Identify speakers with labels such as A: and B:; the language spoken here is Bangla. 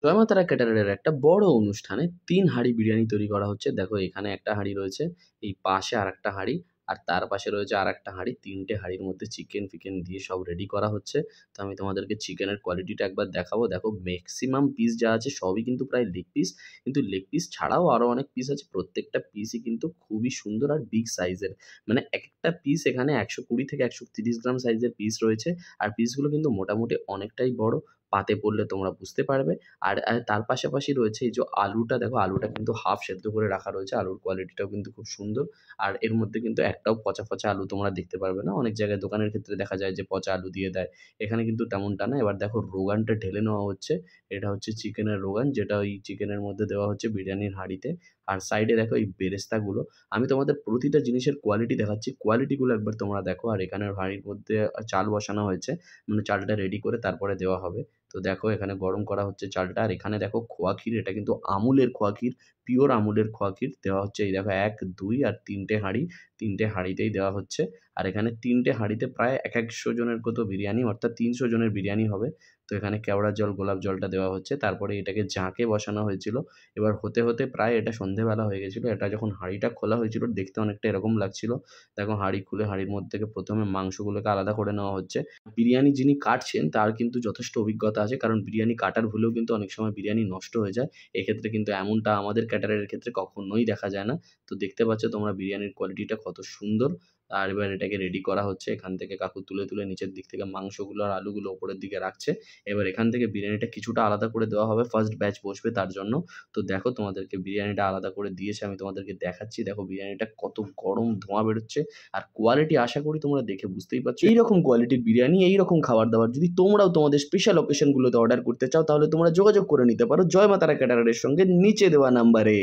A: জয় মা তারা ক্যাটারারের একটা বড় অনুষ্ঠানে ৩ হাঁড়ি বিরিয়ানি তৈরি করা হচ্ছে। দেখো এখানে একটা হাঁড়ি রয়েছে, এই পাশে আরেকটা হাঁড়ি, আর তার পাশে রয়েছে আরেকটা হাঁড়ি। ৩ টে হাঁড়ির মধ্যে চিকেন-ফিকেন দিয়ে সব রেডি করা হচ্ছে। তো আমি তোমাদেরকে চিকেনের কোয়ালিটিটা একবার দেখাবো। দেখো মেক্সিমাম পিস যা আছে সবই কিন্তু প্রায় লেগ পিস। কিন্তু লেগ পিস ছাড়াও আরও অনেক পিস আছে। প্রত্যেকটা পিসই কিন্তু খুবই সুন্দর আর বিগ সাইজের। মানে একেকটা পিস এখানে ১২০ থেকে ১৩০ গ্রাম সাইজের পিস রয়েছে। আর পিসগুলো কিন্তু মোটামুটি অনেকটাই বড়। পাতে পড়লে তোমরা বুঝতে পারবে। আর তার পাশাপাশি রয়েছে এই যে আলুটা, দেখো আলুটা কিন্তু হাফ সেদ্ধ করে রাখা রয়েছে। আলুর কোয়ালিটিটাও কিন্তু খুব সুন্দর। আর এর মধ্যে কিন্তু একটাও পচা আলু তোমরা দেখতে পারবে না। অনেক জায়গায় দোকানের ক্ষেত্রে দেখা যায় যে পচা আলু দিয়ে দেয়। এখানে কিন্তু তেমনটা না। এবার দেখো রোগানটা ঢেলে নেওয়া হচ্ছে। এটা হচ্ছে চিকেনের রোগান, যেটা ওই চিকেনের মধ্যে দেওয়া হচ্ছে বিরিয়ানির হাঁড়িতে। আর সাইডে দেখো এই বেরেস্তাগুলো। আমি তোমাদের প্রতিটা জিনিসের কোয়ালিটি দেখাচ্ছি। কোয়ালিটিগুলো একবার তোমরা দেখো। আর এখানের হাঁড়ির মধ্যে চাল বসানো হয়েছে। মানে চালটা রেডি করে তারপরে দেওয়া হবে। তো দেখো এখানে গরম করা হচ্ছে চালটা। আর এখানে দেখো খোয়া ক্ষীর, এটা কিন্তু আমুলের খোয়া ক্ষীর, পিওর আমুলের খোয়া ক্ষীর দেওয়া হচ্ছে। এই দেখো ১, ২ আর ৩ টে হাঁড়ি, ৩ টে হাঁড়িতেই দেওয়া হচ্ছে। আর এখানে ৩ টে হাঁড়িতে প্রায় ১০০ জনের মতো বিরিয়ানি, অর্থাৎ ৩০০ জনের বিরিয়ানি হবে। তো এখানে কেওড়া জল, গোলাপ জলটা দেওয়া হচ্ছে। তারপরে এটাকে জাঁকে বসানো হয়েছিল। এবার হতে প্রায় এটা সন্ধেবেলা হয়ে গেছিল। এটা যখন হাঁড়িটা খোলা হয়েছিল দেখতে অনেকটা এরকম লাগছিল। দেখো হাঁড়ি খুলে হাঁড়ির মধ্যে থেকে ১ম এ মাংসগুলোকে আলাদা করে নেওয়া হচ্ছে। বিরিয়ানি যিনি কাটছেন তার কিন্তু যথেষ্ট অভিজ্ঞতা আছে, কারণ বিরিয়ানি কাটার ভুলেও কিন্তু অনেক সময় বিরিয়ানি নষ্ট হয়ে যায়। এক্ষেত্রে কিন্তু এমনটা আমাদের ক্যাটারারের ক্ষেত্রে কখনোই দেখা যায় না। তো দেখতে পাচ্ছ তোমরা বিরিয়ানির কোয়ালিটিটা কত সুন্দর। আর এবার এটাকে রেডি করা হচ্ছে। এখান থেকে কাকু তুলে নিচের দিক থেকে মাংসগুলো আর আলুগুলো ওপরের দিকে রাখছে। এবার এখান থেকে বিরিয়ানিটা কিছুটা আলাদা করে দেওয়া হবে, ফার্স্ট ব্যাচ বসবে তার জন্য। তো দেখো তোমাদেরকে বিরিয়ানিটা আলাদা করে দিয়েছে, আমি তোমাদেরকে দেখাচ্ছি। দেখো বিরিয়ানিটা কত গরম ধোঁয়া বেরোচ্ছে। আর কোয়ালিটি আশা করি তোমরা দেখে বুঝতেই পারছো। এইরকম কোয়ালিটির বিরিয়ানি, এইরকম খাবার-দাবার যদি তোমরাও তোমাদের স্পেশাল অকেশনগুলোতে অর্ডার করতে চাও, তাহলে তোমরা যোগাযোগ করে নিতে পারো জয় মা তারা ক্যাটারারের সঙ্গে নিচে দেওয়া নাম্বারে।